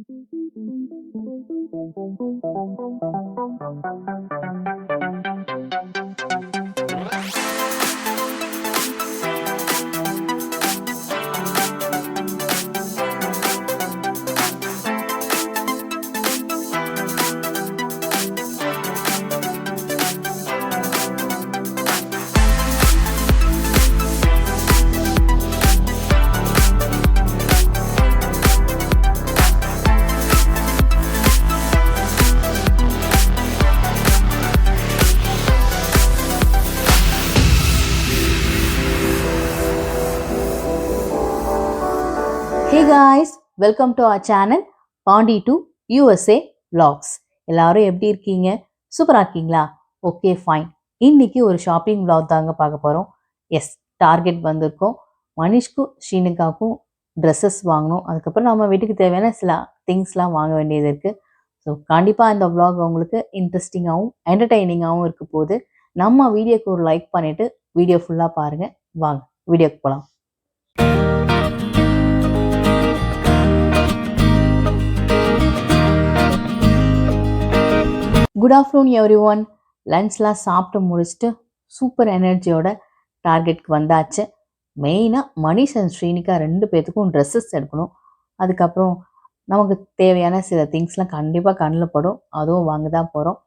Hey guys, welcome to our channel Pondi to USA Vlogs. எல்லாரும் எப்படி இருக்கீங்க? சூப்பரா இருக்கீங்களா? Okay fine. இன்னைக்கு ஒரு ஷாப்பிங் vlog தாங்க பார்க்க போறோம். எஸ், டார்கெட் வந்திருக்கோம். மனிஷ்க்கும் ஸ்ரீனிகாவுக்கும் ட்ரெஸ்ஸஸ் வாங்கணும். அதுக்கப்புறம் நம்ம வீட்டுக்கு தேவையான சில திங்ஸ்லாம் வாங்க வேண்டியது இருக்கு. ஸோ கண்டிப்பாக இந்த vlog உங்களுக்கு இன்ட்ரெஸ்டிங்காகவும் என்டர்டெய்னிங்காகவும் இருக்க போகுது. நம்ம வீடியோக்கு ஒரு லைக் பண்ணிட்டு வீடியோ ஃபுல்லாக பாருங்க. வாங்க வீடியோக்கு போகலாம். Good afternoon everyone. லன்ச்லாம் சாப்பிட்டு முடிச்சுட்டு சூப்பர் எனர்ஜியோட டார்கெட்க்கு வந்தாச்சு. மெயினாக மனிஷ் அண்ட் ஸ்ரீனிகா 2 பேர்த்துக்கும் ட்ரெஸ்ஸஸ் எடுக்கணும். அதுக்கப்புறம் நமக்கு தேவையான சில திங்ஸ்லாம் கண்டிப்பாக கண்ணில் படும், அதுவும் வாங்க தான் போகிறோம்.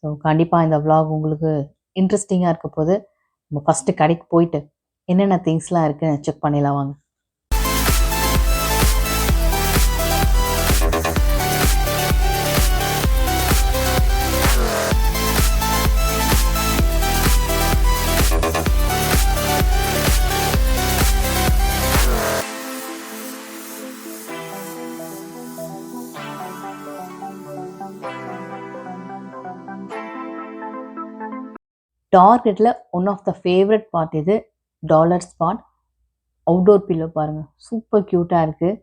ஸோ கண்டிப்பாக இந்த vlog உங்களுக்கு இன்ட்ரெஸ்டிங்காக இருக்க போது. நம்ம ஃபஸ்ட்டு கடைக்கு போயிட்டு என்னென்ன திங்ஸ்லாம் இருக்குன்னு செக் பண்ணிடலாம் வாங்க. டார்கெட்டில் one of the favourite part இது டாலர் ஸ்பாட். அவுட்டோர் பில்லோ பாருங்கள், சூப்பர் க்யூட்டாக இருக்குது.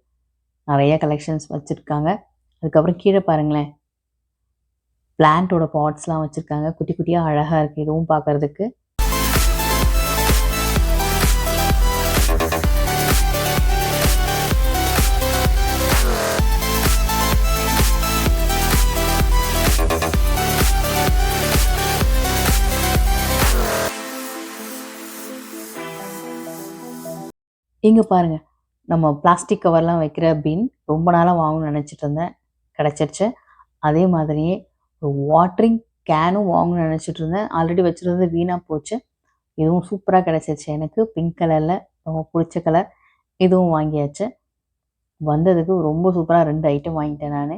நிறைய கலெக்ஷன்ஸ் வச்சுருக்காங்க. அதுக்கப்புறம் கீழே பாருங்களேன், பிளான்ட்டோட பாட்ஸ்லாம் வச்சுருக்காங்க. குட்டி குட்டியாக அழகாக இருக்குது இதுவும் பார்க்குறதுக்கு. இங்கே பாருங்கள், நம்ம பிளாஸ்டிக் கவர்லாம் வைக்கிற பின் ரொம்ப நாளாக வாங்கணும்னு நினச்சிட்டு இருந்தேன், கிடச்சிருச்சு. அதே மாதிரியே ஒரு வாட்டரிங் கேனும் வாங்கணும்னு நினச்சிட்டு இருந்தேன், ஆல்ரெடி வச்சுருந்தது வீணாக போச்சு. இதுவும் சூப்பராக கிடச்சிருச்சு எனக்கு, பிங்க் கலரில் ரொம்ப பிடிச்ச கலர். இதுவும் வாங்கியாச்சு. வந்ததுக்கு ரொம்ப சூப்பராக 2 ஐட்டம் வாங்கிட்டேன் நான்.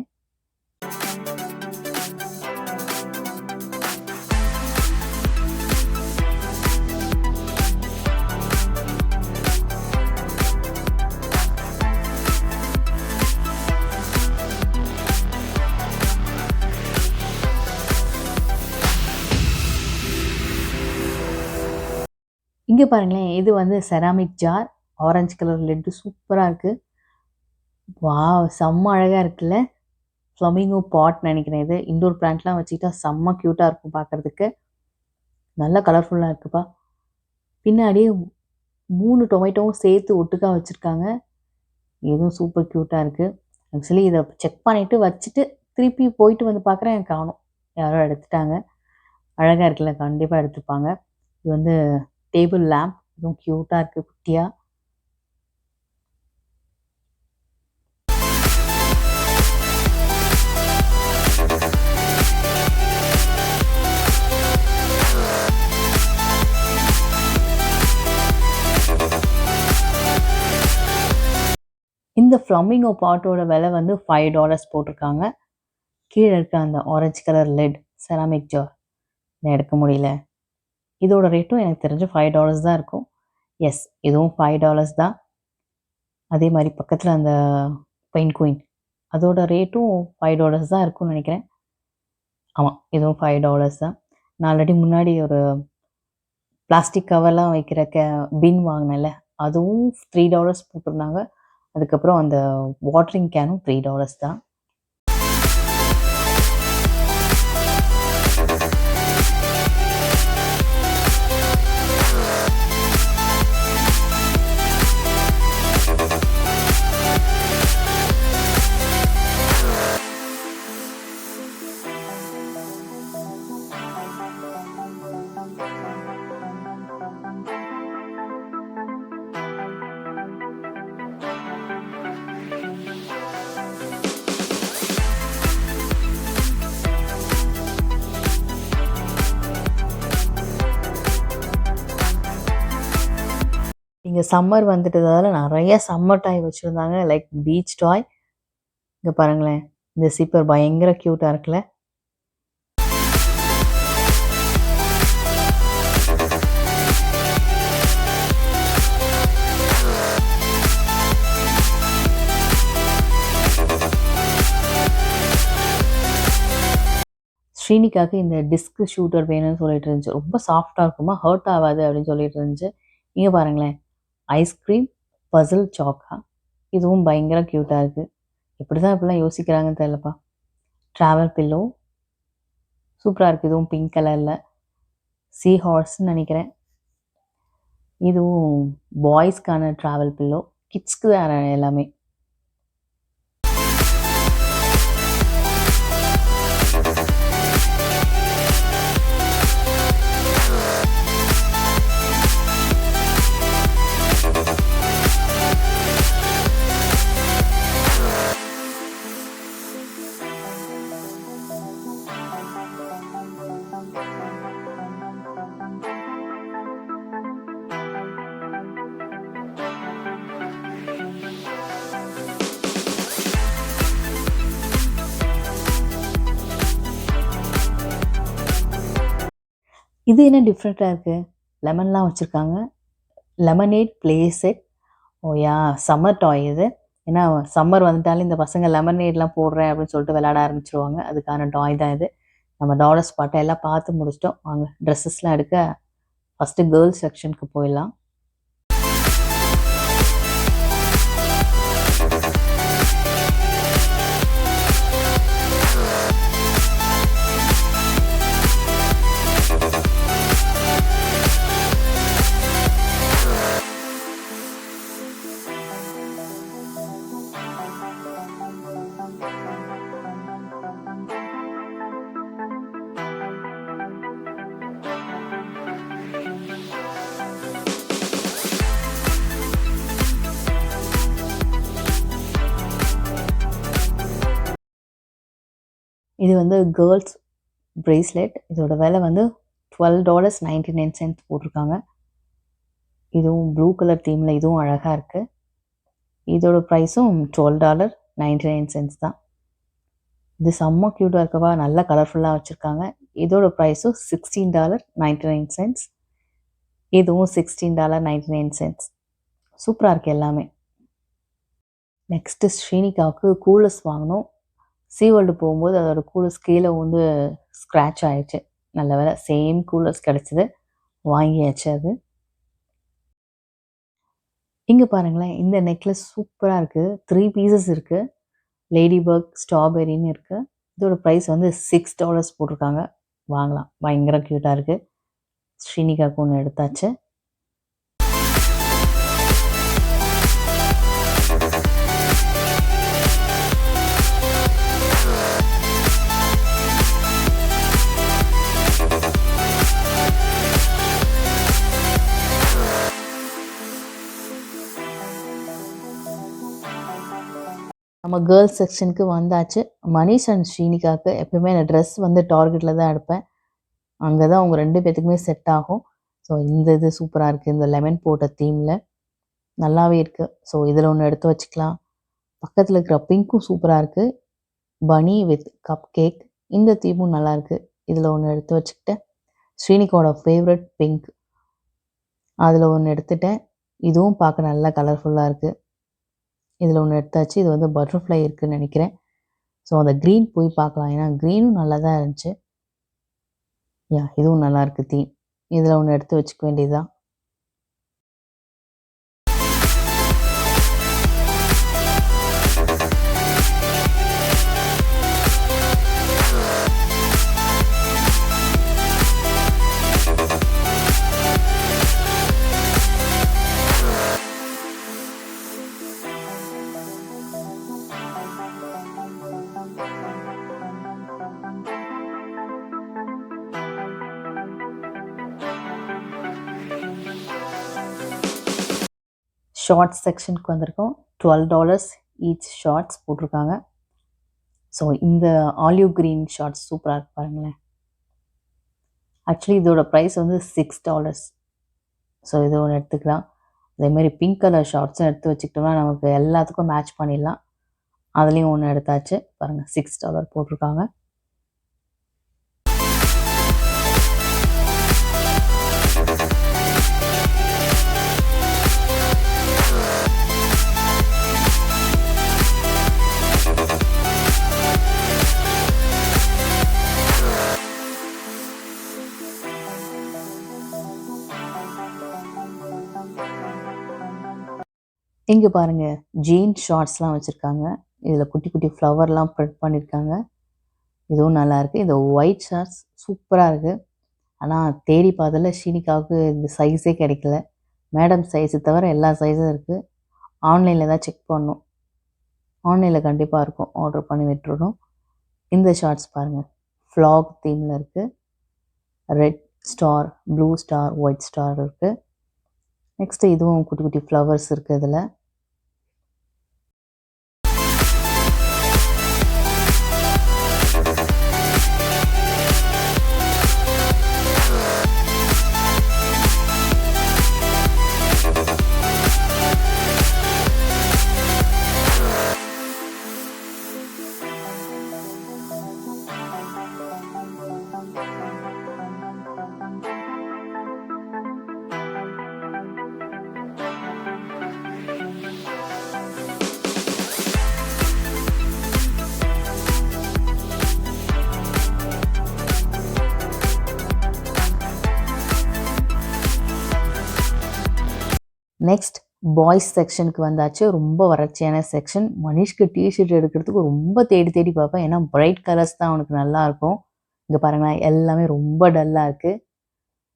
இங்கே பாருங்களேன், இது வந்து ceramic jar, orange colour LED சூப்பராக இருக்குது. வாவ், செம்ம அழகாக இருக்குல்ல. ஃப்ளமிங்கோ பாட் நினைக்கிறேன். இது இண்டோர் பிளான்ட்லாம் வச்சுக்கிட்டா செம்ம க்யூட்டாக இருக்கும் பார்க்குறதுக்கு. நல்லா கலர்ஃபுல்லாக இருக்குப்பா. பின்னாடி 3 டொமேட்டோவும் சேர்த்து ஒட்டுக்காக வச்சுருக்காங்க. இதுவும் சூப்பர் க்யூட்டாக இருக்குது. ஆக்சுவலி இதை செக் பண்ணிவிட்டு வச்சுட்டு திருப்பி போயிட்டு வந்து பார்க்குறேன், காணோம், யாரோ எடுத்துட்டாங்க. அழகாக இருக்குல்ல, கண்டிப்பாக எடுத்துப்பாங்க. இது வந்து டேபிள் லேம்ப், இதுவும் க்யூட்டாக இருக்குது குட்டியாக. இந்த ஃப்ளமிங்கோ பாட்டோட விலை வந்து $5 போட்டிருக்காங்க. கீழே இருக்க அந்த orange colour LED ceramic jar நான் எடுக்க முடியல. இதோட ரேட்டும் எனக்கு தெரிஞ்சு $5 தான் இருக்கும். எஸ், இதுவும் $5 தான். அதே மாதிரி பக்கத்தில் அந்த பெயின் குயின், அதோட ரேட்டும் $5 தான் இருக்கும்னு நினைக்கிறேன். ஆமாம், இதுவும் $5 தான். நான் ஆல்ரெடி முன்னாடி ஒரு பிளாஸ்டிக் கவர்லாம் வைக்கிற பின் வாங்கினேன்ல, அதுவும் $3 போட்டிருந்தாங்க. அதுக்கப்புறம் அந்த வாட்டரிங் கேனும் $3 தான். இங்கே சம்மர் வந்துட்டதால நிறைய சம்மர் டாய் வச்சுருந்தாங்க, லைக் பீச் டாய். இங்கே பாருங்களேன், இந்த சிப்பர் பயங்கர க்யூட்டாக இருக்குல்ல. ஸ்ரீனிகாவுக்கு இந்த டிஸ்க் ஷூட்டர் வேணும்னு சொல்லிட்டு இருந்துச்சு. ரொம்ப சாஃப்டாக இருக்குமா, ஹர்ட் ஆகாது அப்படின்னு சொல்லிட்டு இருந்துச்சு. இங்கே பாருங்களேன், ஐஸ்கிரீம் பசில் சாக்கா, இதுவும் பயங்கர க்யூட்டாக இருக்குது. எப்படி தான் இப்படிலாம் யோசிக்கிறாங்கன்னு தெரியலப்பா. ட்ராவல் பில்லோ சூப்பராக இருக்குது, இதுவும் பிங்க் கலரில். சீ ஹார்ஸ்ன்னு நினைக்கிறேன். இதுவும் பாய்ஸ்க்கான ட்ராவல் பில்லோ, கிட்ஸ்க்கு வேறு எல்லாமே. இது என்ன டிஃப்ரெண்ட்டாக இருக்குது, லெமன்லாம் வச்சுருக்காங்க. Lemonade play set. Oh yeah, summer toy இது. ஏன்னா சம்மர் வந்துட்டாலே இந்த பசங்க லெமனேட்லாம் போடுறேன் அப்படின்னு சொல்லிட்டு விளையாட ஆரம்பிச்சிருவாங்க. அதுக்கான டாய் தான் இது. நம்ம டாலர்ஸ் பாட்டை எல்லாம் பார்த்து முடிச்சிட்டோம். வாங்க ட்ரெஸ்ஸஸ்லாம் எடுக்க ஃபஸ்ட்டு கேர்ள்ஸ் செக்ஷனுக்கு போயிடலாம். இது வந்து கேர்ள்ஸ் ப்ரேஸ்லெட். இதோட விலை வந்து $12.99 போட்டிருக்காங்க. இதுவும் ப்ளூ கலர் தீமில், இதுவும் அழகாக இருக்குது. இதோட ப்ரைஸும் $12.99 தான். இது செம்ம க்யூட்டாக இருக்கவா, நல்லா கலர்ஃபுல்லாக வச்சுருக்காங்க. இதோட ப்ரைஸும் $16.99. இதுவும் $16.99. சூப்பராக இருக்குது எல்லாமே. நெக்ஸ்ட்டு ஸ்ரீனிகாவுக்கு கூலர்ஸ் வாங்கணும். சீவேர்ல்டு போகும்போது அதோட கூலர்ஸ் கீழே வந்து ஸ்க்ராட்ச் ஆகிடுச்சு. நல்ல வேலை சேம் கூலர்ஸ் கிடச்சிது, வாங்கியாச்சு. அது இங்கே பாருங்களேன், இந்த நெக்லஸ் சூப்பராக இருக்குது. 3 பீசஸ் இருக்குது. லேடி பர்க் ஸ்ட்ராபெரின்னு இருக்குது. இதோட ப்ரைஸ் வந்து $6 போட்டிருக்காங்க. வாங்கலாம், பயங்கர க்யூட்டாக இருக்குது. ஸ்ரீனிகாவுக்கு ஒன்று எடுத்தாச்சு. நம்ம கேர்ள்ஸ் செக்ஷனுக்கு வந்தாச்சு. மனிஷ் அண்ட் ஸ்ரீனிகாவுக்கு எப்பயுமே இந்த ட்ரெஸ் வந்து டார்கெட்டில் தான் எடுப்பேன். அங்கே தான் அவங்க 2 பேத்துக்குமே செட் ஆகும். ஸோ இந்த இது சூப்பராக இருக்குது. இந்த லெமன் போட்ட தீமில் நல்லாவே இருக்குது. ஸோ இதில் ஒன்று எடுத்து வச்சுக்கலாம். பக்கத்தில் இருக்கிற பிங்க்கும் சூப்பராக இருக்குது. பனி வித் கப் கேக், இந்த தீமும் நல்லாயிருக்கு. இதில் ஒன்று எடுத்து வச்சுக்கிட்டேன். ஸ்ரீனிகாவோட ஃபேவரட் பிங்க், அதில் ஒன்று எடுத்துட்டேன். இதுவும் பார்க்க நல்லா கலர்ஃபுல்லாக இருக்குது. இதில் ஒன்று எடுத்தாச்சு. இது வந்து பட்டர்ஃப்ளை இருக்குதுன்னு நினைக்கிறேன். ஸோ அந்த க்ரீன் போய் பார்க்கலாம், ஏன்னா க்ரீனும் நல்லா தான் இருந்துச்சு. யா, இதுவும் நல்லாயிருக்கு தீம். இதில் ஒன்று எடுத்து வச்சுக்க வேண்டியதுதான். ஷார்ட்ஸ் செக்ஷனுக்கு வந்திருக்கோம். $12 ஈச் ஷார்ட்ஸ் போட்டிருக்காங்க. ஸோ இந்த ஆலிவ் க்ரீன் ஷார்ட்ஸ் சூப்பராக இருக்கு பாருங்களேன். ஆக்சுவலி இதோட ப்ரைஸ் வந்து $6. ஸோ இது ஒன்று எடுத்துக்கலாம். அதேமாதிரி பிங்க் கலர் ஷார்ட்ஸும் எடுத்து வச்சுக்கிட்டோம்னா நமக்கு எல்லாத்துக்கும் மேட்ச் பண்ணிடலாம். அதுலேயும் ஒன்று எடுத்தாச்சு. பாருங்கள் $6 போட்டிருக்காங்க. இங்கே பாருங்கள் ஜீன்ஸ் ஷார்ட்ஸ்லாம் வச்சுருக்காங்க. இதில் குட்டி குட்டி ஃப்ளவர்லாம் ப்ரிண்ட் பண்ணியிருக்காங்க. இதுவும் நல்லாயிருக்கு. இது ஒயிட் ஷார்ட்ஸ் சூப்பராக இருக்குது. ஆனால் தேடி பார்த்ததில் ஷீனிகாவுக்கு இந்த சைஸே கிடைக்கல. மேடம் சைஸு தவிர எல்லா சைஸும் இருக்குது. ஆன்லைனில் தான் செக் பண்ணணும். ஆன்லைனில் கண்டிப்பாக இருக்கும். ஆர்டர் பண்ணி விட்டுறணும். இந்த ஷார்ட்ஸ் பாருங்கள் ஃப்ளாக் தீமில் இருக்குது. Red star, blue star, white star இருக்குது. நெக்ஸ்ட்டு இதுவும் குட்டி குட்டி ஃப்ளவர்ஸ் இருக்குது இதில். நெக்ஸ்ட் பாய்ஸ் செக்ஷனுக்கு வந்தாச்சு. ரொம்ப வறட்சியான செக்ஷன். மனிஷ்க்கு டிஷர்ட் எடுக்கிறதுக்கு ரொம்ப தேடி தேடி பார்ப்பேன். ஏன்னா பிரைட் கலர்ஸ் தான் அவனுக்கு நல்லாயிருக்கும். இங்கே பாருங்களேன் எல்லாமே ரொம்ப டல்லாக இருக்குது.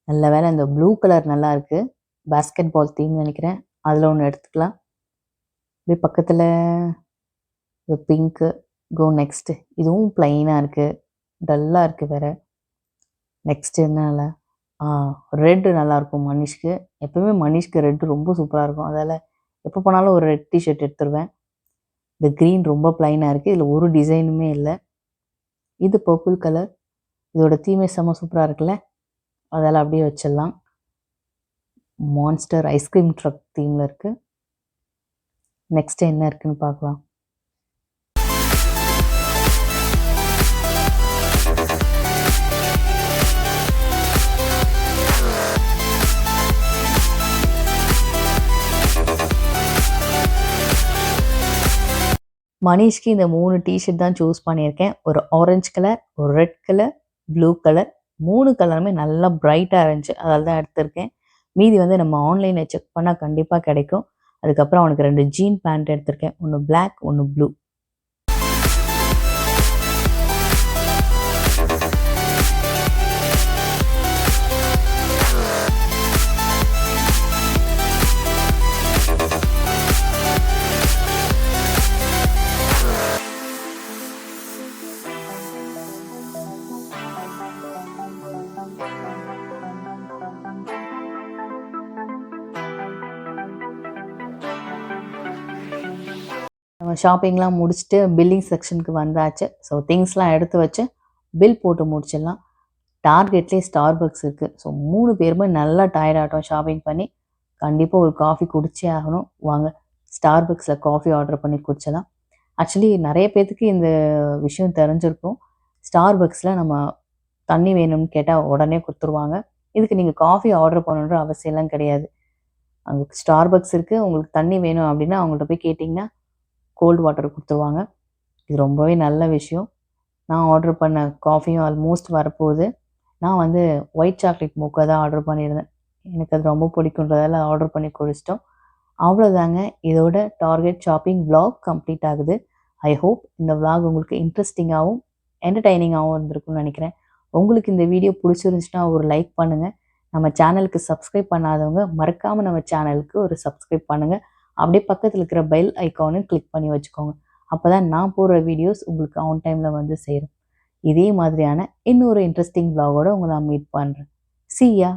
நல்ல வேலை இந்த ப்ளூ கலர் நல்லா இருக்குது. பேஸ்கெட் பால் தீம் நினைக்கிறேன். அதில் ஒன்று எடுத்துக்கலாம். இப்படி பக்கத்தில் இது பிங்க்கு. கோ நெக்ஸ்ட்டு. இதுவும் ப்ளைனாக இருக்குது. டல்லாக இருக்குது வேறு. நெக்ஸ்ட்டு என்னல ரெட்டு நல்லாயிருக்கும் மனிஷ்க்கு. எப்போவுமே மனிஷ்க்கு ரெட்டு ரொம்ப சூப்பராக இருக்கும். அதால் எப்போ போனாலும் ஒரு ரெட் டிஷர்ட் எடுத்துருவேன். இந்த க்ரீன் ரொம்ப ப்ளைனாக இருக்குது. இதில் ஒரு டிசைனுமே இல்லை. இது பர்பிள் கலர். இதோட தீமே செம்ம சூப்பராக இருக்குல்ல. அதால் அப்படியே வச்சிடலாம். மான்ஸ்டர் ஐஸ்கிரீம் ட்ரக் தீமில் இருக்குது. நெக்ஸ்ட்டு என்ன இருக்குதுன்னு பார்க்கலாம். மனிஷ்க்கு இந்த 3 டிஷர்ட் தான் சூஸ் பண்ணியிருக்கேன். ஒரு ஆரஞ்சு கலர், ஒரு ரெட் கலர், ப்ளூ கலர். 3 கலருமே நல்லா பிரைட்டாக இருந்துச்சு. அதால் தான் எடுத்திருக்கேன். மீதி வந்து நம்ம ஆன்லைனில் செக் பண்ணால் கண்டிப்பாக கிடைக்கும். அதுக்கப்புறம் அவனுக்கு 2 ஜீன் பேண்ட் எடுத்திருக்கேன். ஒன்று பிளாக், ஒன்று ப்ளூ. நம்ம ஷாப்பிங்லாம் முடிச்சுட்டு பில்லிங் செக்ஷனுக்கு வந்தாச்சு. ஸோ திங்ஸ்லாம் எடுத்து வச்சு பில் போட்டு முடிச்சிடலாம். டார்கெட்லேயே ஸ்டார்பக்ஸ் இருக்குது. ஸோ 3 பேருமே நல்லா டயர்ட் ஆகிட்டோம் ஷாப்பிங் பண்ணி. கண்டிப்பாக ஒரு காஃபி குடிச்சே ஆகணும். வாங்க ஸ்டார்பக்ஸில் காஃபி ஆர்டர் பண்ணி குடிச்சலாம். ஆக்சுவலி நிறைய பேர்த்துக்கு இந்த விஷயம் தெரிஞ்சிருக்கும். ஸ்டார்பக்ஸில் நம்ம தண்ணி வேணும்னு கேட்டால் உடனே கொடுத்துருவாங்க. இதுக்கு நீங்கள் காஃபி ஆர்டர் பண்ணணுன்ற அவசியம்லாம் கிடையாது. அங்கே ஸ்டார்பக்ஸ் இருக்குது. உங்களுக்கு தண்ணி வேணும் அப்படின்னா அவங்கள்ட்ட போய் கேட்டிங்கன்னா கோல்டு வாட்டர் கொடுத்துருவாங்க. இது ரொம்பவே நல்ல விஷயம். நான் ஆர்டர் பண்ண காஃபியும் ஆல்மோஸ்ட் வரப்போகுது. நான் வந்து ஒயிட் சாக்லேட் மோக்கா தான் ஆர்டர் பண்ணியிருந்தேன். எனக்கு அது ரொம்ப பிடிக்குன்றதால ஆர்டர் பண்ணி குடிச்சிட்டோம். அவ்வளோதாங்க. இதோட டார்கெட் ஷாப்பிங் விலாக் கம்ப்ளீட் ஆகுது. ஐ ஹோப் இந்த விலாக் உங்களுக்கு இன்ட்ரெஸ்டிங்காகவும் என்டர்டைனிங்காகவும் இருந்திருக்கும்னு நினைக்கிறேன். உங்களுக்கு இந்த வீடியோ பிடிச்சிருந்துச்சுன்னா ஒரு லைக் பண்ணுங்கள். நம்ம சேனலுக்கு சப்ஸ்கிரைப் பண்ணாதவங்க மறக்காமல் நம்ம சேனலுக்கு ஒரு சப்ஸ்கிரைப் பண்ணுங்கள். அப்படியே பக்கத்தில் இருக்கிற பெல் ஐக்கானையும் கிளிக் பண்ணி வச்சுக்கோங்க. அப்போ தான் நான் போடுற வீடியோஸ் உங்களுக்கு ஆன் டைமில் வந்து சேரும். இதே மாதிரியான இன்னொரு இன்ட்ரெஸ்டிங் vlog-ஓட உங்களை நான் மீட் பண்ணுறேன். See ya!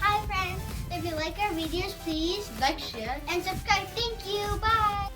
Hi friends, if you like our videos, please like, share and subscribe. Thank you. Bye.